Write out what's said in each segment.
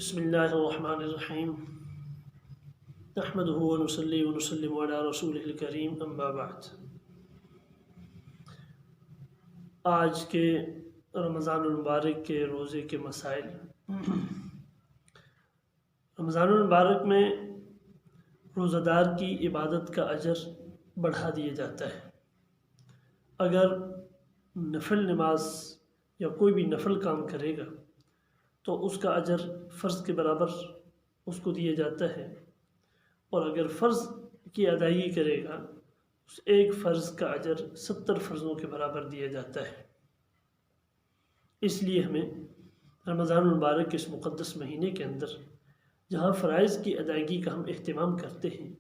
بسم اللہ الرحمن الرحیم نحمدہ ونصلی ونسلم علی رسولہ الکریم اما بعد۔ آج کے رمضان المبارک کے روزے کے مسائل۔ رمضان المبارک میں روزہ دار کی عبادت کا اجر بڑھا دیا جاتا ہے۔ اگر نفل نماز یا کوئی بھی نفل کام کرے گا تو اس کا اجر فرض کے برابر اس کو دیا جاتا ہے، اور اگر فرض کی ادائیگی کرے گا اس ایک فرض کا اجر 70 فرضوں کے برابر دیا جاتا ہے۔ اس لیے ہمیں رمضان المبارک کے اس مقدس مہینے کے اندر جہاں فرائض کی ادائیگی کا ہم اہتمام کرتے ہیں،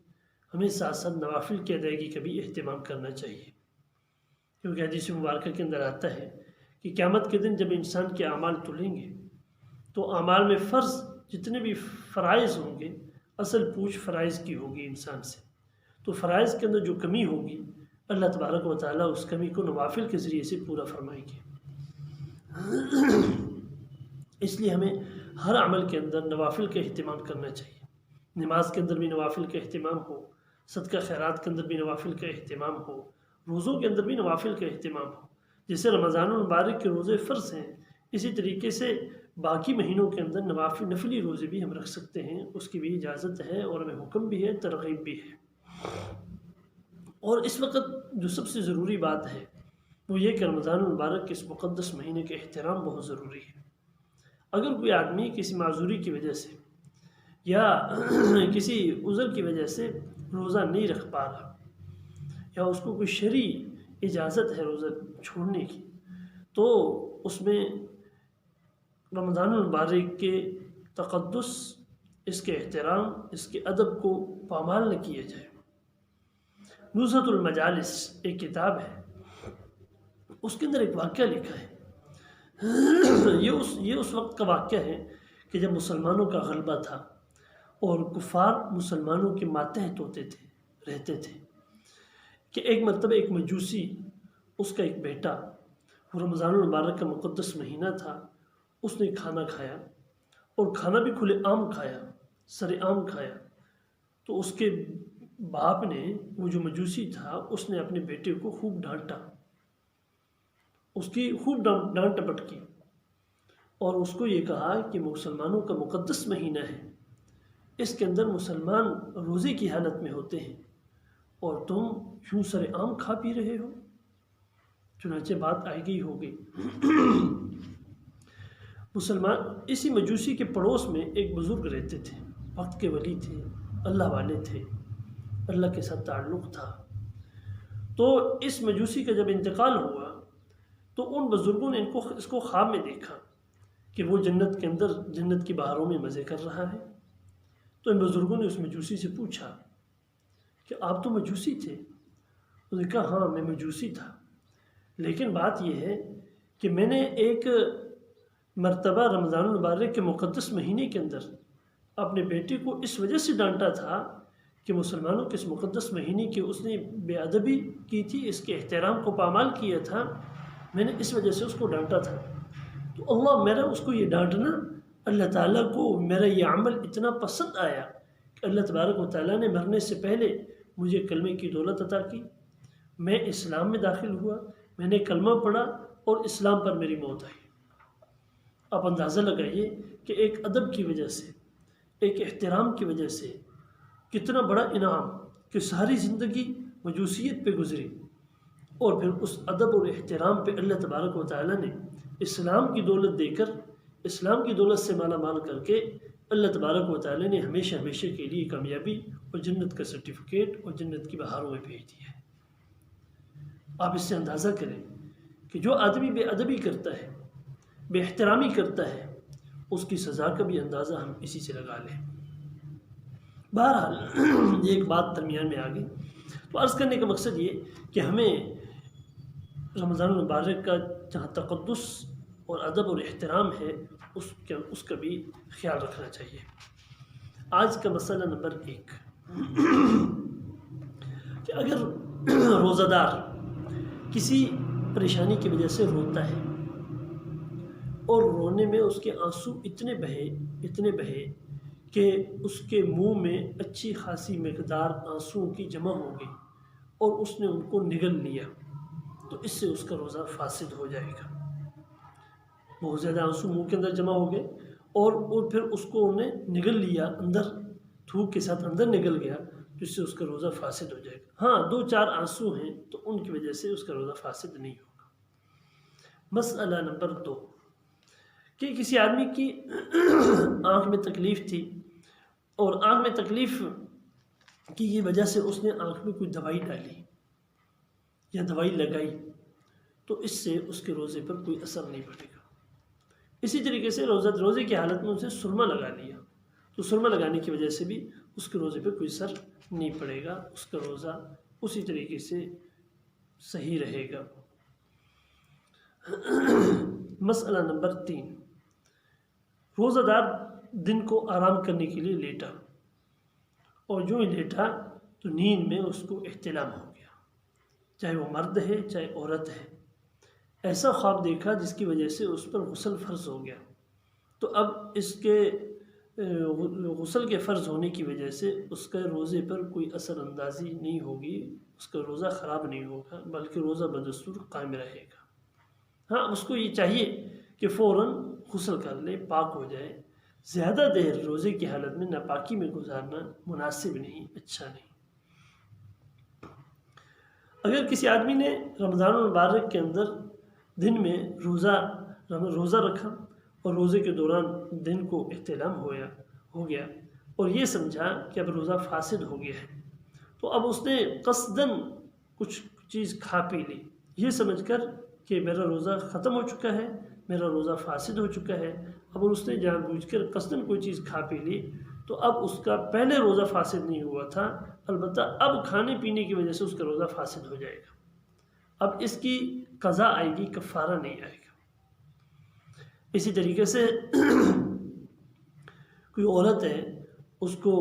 ہمیں ساتھ ساتھ نوافل کی ادائیگی کا بھی اہتمام کرنا چاہیے، کیونکہ حدیث مبارکہ کے اندر آتا ہے کہ قیامت کے دن جب انسان کے اعمال تلیں گے تو اعمال میں فرض جتنے بھی فرائض ہوں گے، اصل پوچھ فرائض کی ہوگی انسان سے، تو فرائض کے اندر جو کمی ہوگی اللہ تبارک و تعالیٰ اس کمی کو نوافل کے ذریعے سے پورا فرمائیں گے۔ اس لیے ہمیں ہر عمل کے اندر نوافل کا اہتمام کرنا چاہیے۔ نماز کے اندر بھی نوافل کا اہتمام ہو، صدقہ خیرات کے اندر بھی نوافل کا اہتمام ہو، روزوں کے اندر بھی نوافل کا اہتمام ہو۔ جیسے رمضان المبارک کے روزے فرض ہیں، اسی طریقے سے باقی مہینوں کے اندر نفلی روزے بھی ہم رکھ سکتے ہیں، اس کی بھی اجازت ہے اور ہمیں حکم بھی ہے، ترغیب بھی ہے۔ اور اس وقت جو سب سے ضروری بات ہے وہ یہ کہ رمضان المبارک کے اس مقدس مہینے کا احترام بہت ضروری ہے۔ اگر کوئی آدمی کسی معذوری کی وجہ سے یا کسی عذر کی وجہ سے روزہ نہیں رکھ پا رہا، یا اس کو کوئی شرعی اجازت ہے روزہ چھوڑنے کی، تو اس میں رمضان المبارک کے تقدس، اس کے احترام، اس کے ادب کو پامال نہ کیا جائے۔ نزہۃ المجالس ایک کتاب ہے، اس کے اندر ایک واقعہ لکھا ہے۔ یہ اس وقت کا واقعہ ہے کہ جب مسلمانوں کا غلبہ تھا اور کفار مسلمانوں کے ماتحت رہتے تھے، کہ ایک مرتبہ ایک مجوسی، اس کا ایک بیٹا، وہ رمضان المبارک کا مقدس مہینہ تھا، اس نے کھانا کھایا، اور کھانا بھی کھلے عام کھایا، سر عام کھایا، تو اس کے باپ نے، وہ جو مجوسی تھا، اس نے اپنے بیٹے کو خوب ڈانٹا، اس کی خوب ڈانٹ ٹپٹ کی، اور اس کو یہ کہا کہ مسلمانوں کا مقدس مہینہ ہے، اس کے اندر مسلمان روزے کی حالت میں ہوتے ہیں اور تم یوں سر عام کھا پی رہے ہو۔ چنانچہ بات آئی گئی ہو گئی۔ اسی مجوسی کے پڑوس میں ایک بزرگ رہتے تھے، وقت کے ولی تھے، اللہ والے تھے، اللہ کے ساتھ تعلق تھا۔ تو اس مجوسی کا جب انتقال ہوا تو ان بزرگوں نے اس کو خواب میں دیکھا کہ وہ جنت کے اندر جنت کی بہاروں میں مزے کر رہا ہے۔ تو ان بزرگوں نے اس مجوسی سے پوچھا کہ آپ تو مجوسی تھے؟ اس نے کہا ہاں میں مجوسی تھا، لیکن بات یہ ہے کہ میں نے ایک مرتبہ رمضان المبارک کے مقدس مہینے کے اندر اپنے بیٹے کو اس وجہ سے ڈانٹا تھا کہ مسلمانوں کے اس مقدس مہینے کی اس نے بے ادبی کی تھی، اس کے احترام کو پامال کیا تھا، میں نے اس وجہ سے اس کو ڈانٹا تھا۔ تو میرا اس کو یہ ڈانٹنا، اللہ تعالیٰ کو میرا یہ عمل اتنا پسند آیا کہ اللہ تبارک و تعالیٰ نے مرنے سے پہلے مجھے کلمے کی دولت عطا کی، میں اسلام میں داخل ہوا، میں نے کلمہ پڑھا اور اسلام پر میری موت آئی۔ آپ اندازہ لگائیے کہ ایک ادب کی وجہ سے، ایک احترام کی وجہ سے کتنا بڑا انعام، کہ ساری زندگی مجوسیت پہ گزری اور پھر اس ادب اور احترام پہ اللہ تبارک و تعالیٰ نے اسلام کی دولت دے کر، اسلام کی دولت سے مالا مال کر کے اللہ تبارک و تعالیٰ نے ہمیشہ ہمیشہ کے لیے کامیابی اور جنت کا سرٹیفکیٹ اور جنت کی بہاروں میں بھیج دیا ہے۔ آپ اس سے اندازہ کریں کہ جو آدمی بے ادبی کرتا ہے، بے احترامی کرتا ہے، اس کی سزا کا بھی اندازہ ہم اسی سے لگا لیں۔ بہرحال یہ ایک بات درمیان میں آ گئی، تو عرض کرنے کا مقصد یہ کہ ہمیں رمضان المبارک کا جہاں تقدس اور ادب اور احترام ہے اس کا بھی خیال رکھنا چاہیے۔ آج کا مسئلہ نمبر 1 کہ اگر روزہ دار کسی پریشانی کی وجہ سے روتا ہے، اور رونے میں اس کے آنسو اتنے بہے کہ اس کے منہ میں اچھی خاصی مقدار آنسوؤں کی جمع ہو گئی اور اس نے ان کو نگل لیا، تو اس سے اس کا روزہ فاسد ہو جائے گا۔ بہت زیادہ آنسو منہ کے اندر جمع ہو گئے اور پھر اس کو انہیں نگل لیا، اندر تھوک کے ساتھ اندر نگل گیا، جس سے اس کا روزہ فاسد ہو جائے گا۔ ہاں 2-4 آنسو ہیں تو ان کی وجہ سے اس کا روزہ فاسد نہیں ہوگا۔ مسئلہ نمبر 2 کہ کسی آدمی کی آنکھ میں تکلیف تھی اور آنکھ میں تکلیف کی وجہ سے اس نے آنکھ میں کوئی دوائی ڈالی یا دوائی لگائی، تو اس سے اس کے روزے پر کوئی اثر نہیں پڑے گا۔ اسی طریقے سے روزے کی حالت میں اسے سرما لگا لیا، تو سرما لگانے کی وجہ سے بھی اس کے روزے پر کوئی اثر نہیں پڑے گا، اس کا روزہ اسی طریقے سے صحیح رہے گا۔ مسئلہ نمبر 3 روزہ دار دن کو آرام کرنے کے لیے لیٹا اور جو ہی لیٹا تو نیند میں اس کو احتلام ہو گیا، چاہے وہ مرد ہے چاہے عورت ہے۔ ایسا خواب دیکھا جس کی وجہ سے اس پر غسل فرض ہو گیا، تو اب اس کے غسل کے فرض ہونے کی وجہ سے اس کے روزے پر کوئی اثر اندازی نہیں ہوگی، اس کا روزہ خراب نہیں ہوگا بلکہ روزہ بدستور قائم رہے گا۔ ہاں اس کو یہ چاہیے کہ فوراً غسل کر لے، پاک ہو جائے۔ زیادہ دیر روزے کی حالت میں ناپاکی میں گزارنا مناسب نہیں، اچھا نہیں۔ اگر کسی آدمی نے رمضان المبارک کے اندر دن میں روزہ رکھا اور روزے کے دوران دن کو احتلام ہو گیا اور یہ سمجھا کہ اب روزہ فاسد ہو گیا ہے، تو اب اس نے قصداً کچھ چیز کھا پی لی، یہ سمجھ کر کہ میرا روزہ ختم ہو چکا ہے، میرا روزہ فاسد ہو چکا ہے، اب اس نے جان بوجھ کر قصداً کوئی چیز کھا پی لی، تو اب اس کا پہلے روزہ فاسد نہیں ہوا تھا، البتہ اب کھانے پینے کی وجہ سے اس کا روزہ فاسد ہو جائے گا۔ اب اس کی قضا آئے گی، کفارہ نہیں آئے گا۔ اسی طریقے سے کوئی عورت ہے، اس کو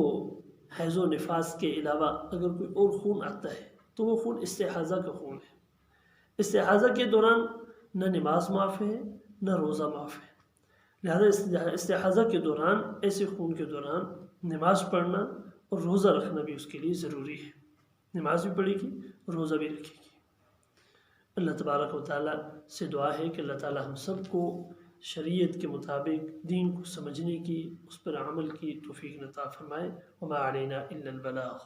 حیض و نفاس کے علاوہ اگر کوئی اور خون آتا ہے تو وہ خون استحاضہ کا خون ہے۔ استحاضہ کے دوران نہ نماز معاف ہے نہ روزہ معاف ہے، لہذا استحاضہ کے دوران، ایسے خون کے دوران نماز پڑھنا اور روزہ رکھنا بھی اس کے لیے ضروری ہے۔ نماز بھی پڑھے گی اور روزہ بھی رکھے گی۔ اللہ تبارک و تعالیٰ سے دعا ہے کہ اللہ تعالیٰ ہم سب کو شریعت کے مطابق دین کو سمجھنے کی، اس پر عمل کی توفیق عطا فرمائے۔ وما علینا الا البلاغ۔